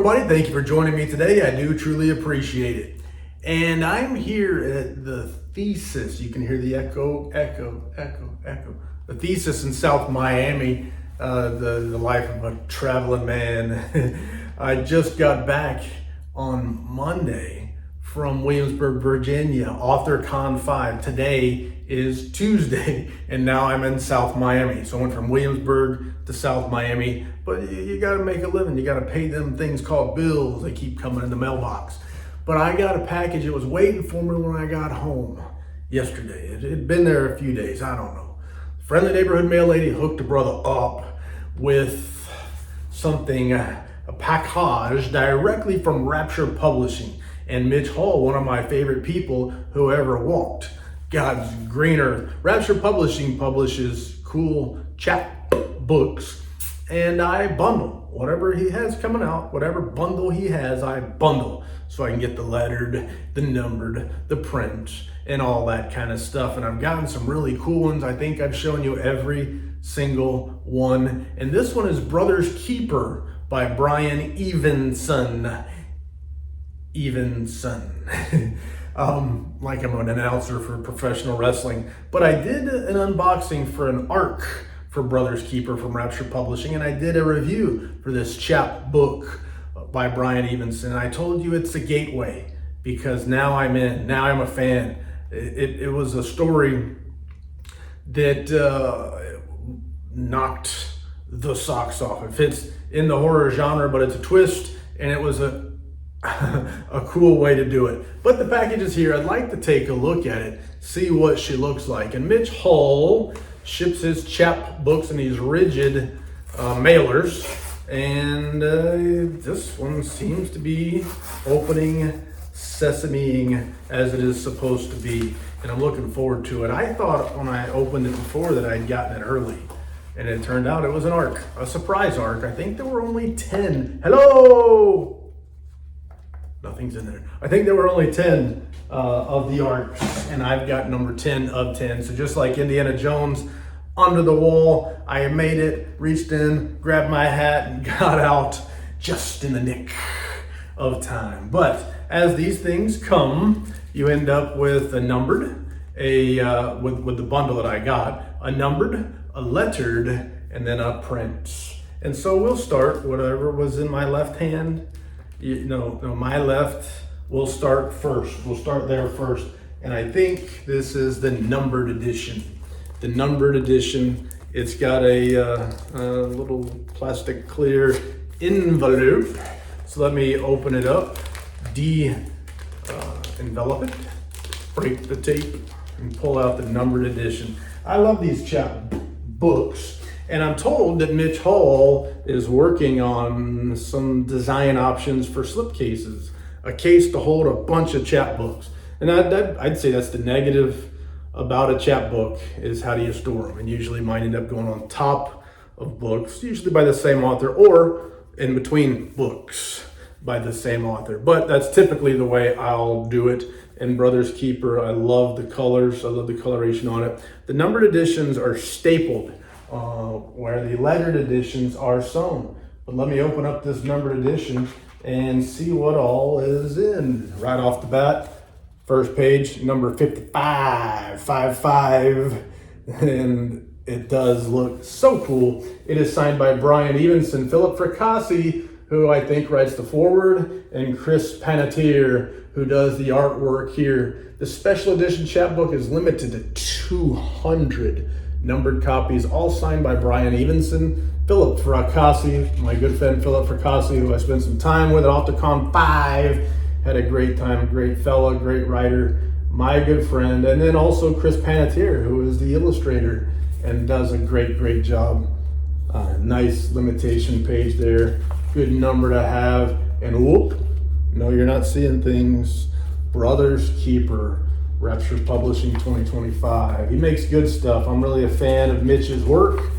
everybody. Thank you for joining me today. I do truly appreciate it. And I'm here at the Thesis. You can hear the echo. The Thesis in South Miami, the life of a traveling man. I just got back on Monday from Williamsburg, Virginia, AuthorCon 5. Today is Tuesday, and now I'm in South Miami. So I went from Williamsburg to South Miami, but you gotta make a living. You gotta pay them things called bills. They keep coming in the mailbox. But I got a package that was waiting for me when I got home yesterday. It had been there a few days, I don't know. Friendly neighborhood mail lady hooked a brother up with something, a package directly from Rapture Publishing. And Mitch Hall, one of my favorite people who ever walked God's green earth. Rapture Publishing publishes cool chapbooks, and I bundle whatever he has coming out, whatever bundle he has, I bundle so I can get the lettered, the numbered, the print, and all that kind of stuff. And I've gotten some really cool ones. I think I've shown you every single one. And this one is Brother's Keeper by Brian Evenson. Like I'm an announcer for professional wrestling. But I did an unboxing for an arc for Brother's Keeper from Rapture Publishing, and I did a review for this chapbook by Brian Evenson. And I told you it's a gateway because now I'm in, now I'm a fan. It was a story that knocked the socks off. It fits in the horror genre, but it's a twist, and it was a cool way to do it. But the package is here. I'd like to take a look at it, see what she looks like. And Mitch Hall ships his chapbooks in these rigid mailers, and this one seems to be opening sesameing as it is supposed to be, and I'm looking forward to it. I thought when I opened it before that I'd gotten it early, and it turned out it was an arc, a surprise arc. I think there were only 10. Hello! Nothing's in there. I think there were only 10 of the arcs, and I've got number 10 of 10. So just like Indiana Jones under the wall, I made it, reached in, grabbed my hat, and got out just in the nick of time. But as these things come, you end up with a numbered, with the bundle that I got, a numbered, a lettered, and then a print. And so we'll start whatever was in my left hand. My left, we'll start first. We'll start there first. And I think this is the numbered edition. The numbered edition, it's got a little plastic clear envelope. So let me open it up, envelop it, break the tape, and pull out the numbered edition. I love these chapbooks. And I'm told that Mitch Hall is working on some design options for slipcases, a case to hold a bunch of chapbooks. And I'd say that's the negative about a chapbook, is how do you store them? And usually mine end up going on top of books, usually by the same author, or in between books by the same author. But that's typically the way I'll do it. And Brother's Keeper, I love the colors, I love the coloration on it. The numbered editions are stapled, where the lettered editions are sewn. But let me open up this numbered edition and see what all is in. Right off the bat, first page, number 55, and it does look so cool. It is signed by Brian Evenson, Philip Fracassi, who I think writes the foreword, and Chris Panettiere, who does the artwork here. The special edition chapbook is limited to 200 numbered copies, all signed by Brian Evenson, Philip Fracassi, my good friend Philip Fracassi, who I spent some time with at AuthorCon 5. Had a great time, great fella, great writer, my good friend. And then also Chris Panettiere, who is the illustrator and does a great job. Nice limitation page there, good number to have. And whoop, no, you're not seeing things. Brother's Keeper, Rapture Publishing 2025. He makes good stuff. I'm really a fan of Mitch's work,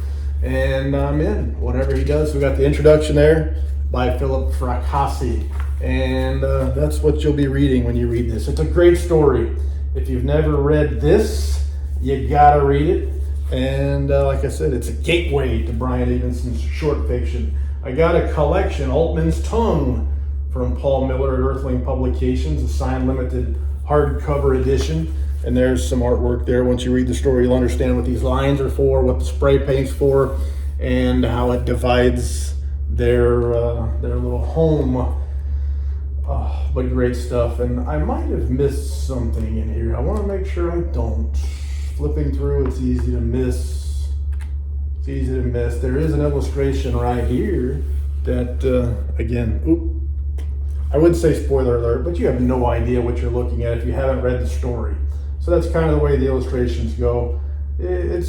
and I'm in whatever he does. We got the introduction there by Philip Fracassi, and that's what you'll be reading when you read this. It's a great story. If you've never read this, you gotta read it. And like I said, it's a gateway to Brian Evenson's short fiction. I got a collection, Altman's Tongue, from Paul Miller at Earthling Publications, a signed limited hardcover edition. And there's some artwork there. Once you read the story, you'll understand what these lines are for, what the spray paint's for, and how it divides their little home. But great stuff. And I might have missed something in here. I want to make sure I don't. Flipping through, it's easy to miss. It's easy to miss. There is an illustration right here that, again, I would say spoiler alert, but you have no idea what you're looking at if you haven't read the story. So that's kind of the way the illustrations go. It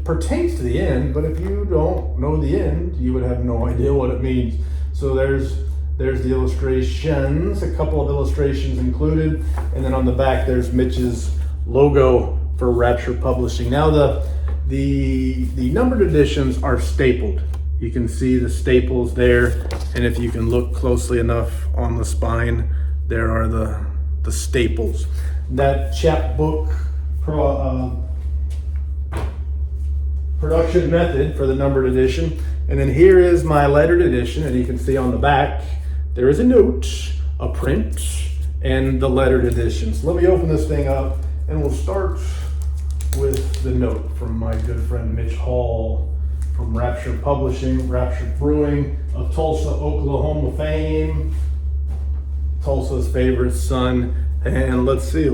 pertains to the end, but if you don't know the end, you would have no idea what it means. So there's the illustrations, a couple of illustrations included, and then on the back there's Mitch's logo for Rapture Publishing. Now the numbered editions are stapled. You can see the staples there, and if you can look closely enough on the spine, there are the staples. That chapbook production method for the numbered edition. And then here is my lettered edition, and you can see on the back there is a note, a print, and the lettered edition. So let me open this thing up, and we'll start with the note from my good friend Mitch Hall from Rapture Publishing, Rapture Brewing of Tulsa, Oklahoma fame, Tulsa's favorite son. And let's see.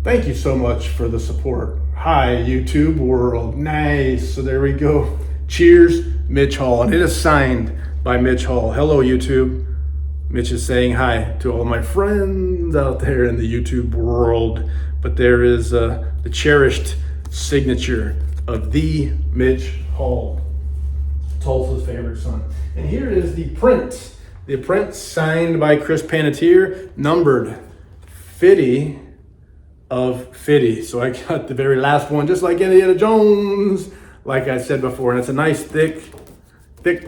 Thank you so much for the support. Hi, YouTube world. Nice. So there we go. Cheers, Mitch Hall. And it is signed by Mitch Hall. Hello, YouTube. Mitch is saying hi to all my friends out there in the YouTube world. But there is the cherished signature of the Mitch Hall, Tulsa's favorite son. And here is the print. The print signed by Chris Panettiere, numbered 50 of 50. So I got the very last one, just like Indiana Jones, like I said before. And it's a nice thick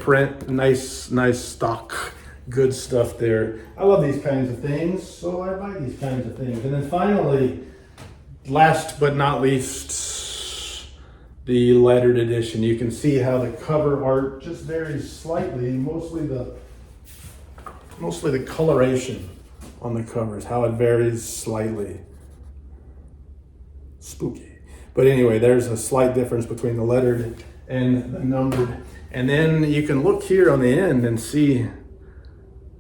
print, nice stock, good stuff there. I love these kinds of things, so I buy these kinds of things. And then finally, last but not least, the lettered edition. You can see how the cover art just varies slightly, mostly the coloration on the covers, how it varies slightly. Spooky. But anyway, there's a slight difference between the lettered and the numbered. And then you can look here on the end and see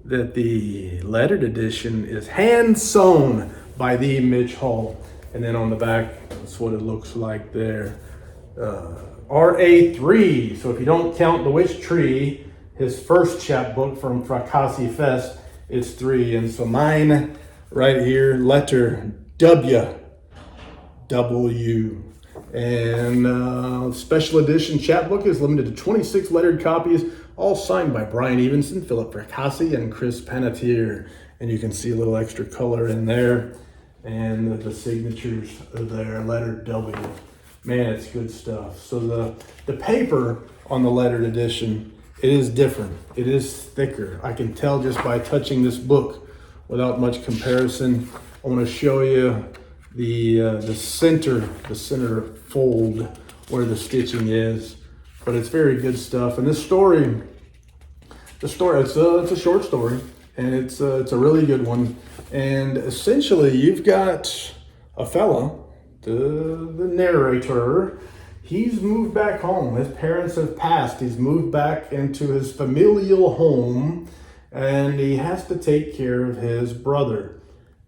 that the lettered edition is hand sewn by the Mitch Hall. And then on the back, that's what it looks like there. RA3. So if you don't count The Witch Tree, his first chapbook from Fracassi Fest, it's 3. And so mine right here, letter W. And special edition chapbook is limited to 26 lettered copies, all signed by Brian Evenson, Philip Fracassi, and Chris Panettiere. And you can see a little extra color in there, and the signatures are there, letter W. Man, it's good stuff. So the paper on the lettered edition, it is different. It is thicker. I can tell just by touching this book without much comparison. I want to show you the center fold where the stitching is, but it's very good stuff. And this story, it's a short story, and it's a really good one. And essentially, you've got a fella, the narrator. He's moved back home. His parents have passed. He's moved back into his familial home, and he has to take care of his brother.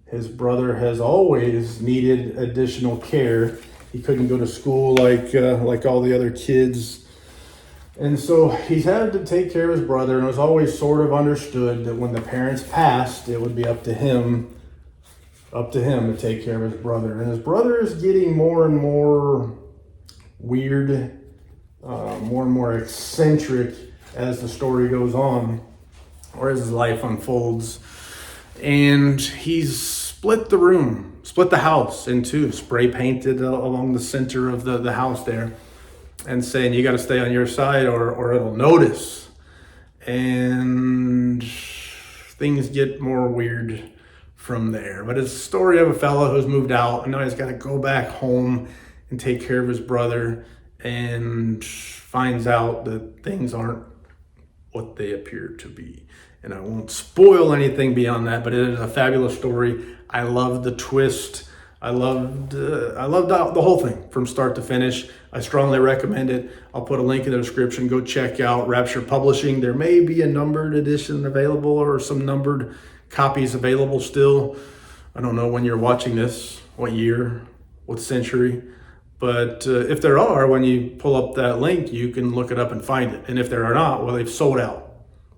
His brother has always needed additional care. He couldn't go to school like all the other kids. And so he's had to take care of his brother, and it was always sort of understood that when the parents passed, it would be up to him to take care of his brother. And his brother is getting more and more weird, more and more eccentric as the story goes on, or as his life unfolds. And he's split the house in two, spray painted along the center of the house there, and saying you got to stay on your side or it'll notice. And things get more weird from there. But it's a story of a fellow who's moved out, and now he's got to go back home and take care of his brother, and finds out that things aren't what they appear to be. And I won't spoil anything beyond that, but it is a fabulous story. I loved the twist. I loved the whole thing from start to finish. I strongly recommend it. I'll put a link in the description. Go check out Rapture Publishing. There may be a numbered edition available or some numbered copies available still. I don't know when you're watching this, what year, what century. But if there are, when you pull up that link, you can look it up and find it. And if there are not, well, they've sold out.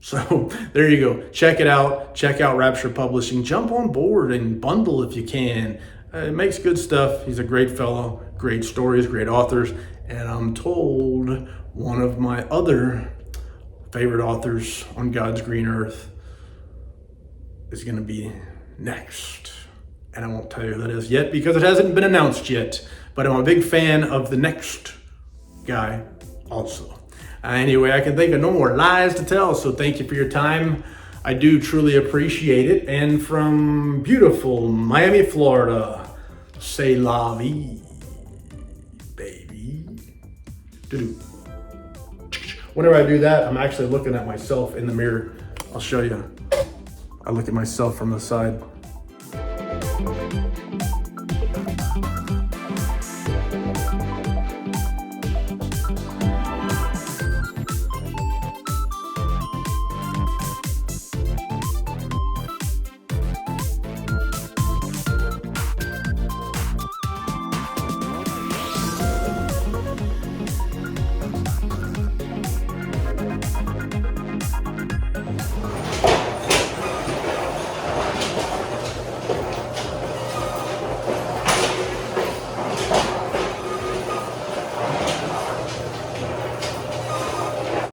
So there you go. Check it out. Check out Rapture Publishing. Jump on board and bundle if you can. It makes good stuff. He's a great fellow, great stories, great authors. And I'm told one of my other favorite authors on God's green earth is going to be next. And I won't tell you who that is yet because it hasn't been announced yet. But I'm a big fan of the next guy also. Anyway, I can think of no more lies to tell. So thank you for your time. I do truly appreciate it. And from beautiful Miami, Florida, c'est la vie, baby. Doo-doo. Whenever I do that, I'm actually looking at myself in the mirror. I'll show you. I look at myself from the side.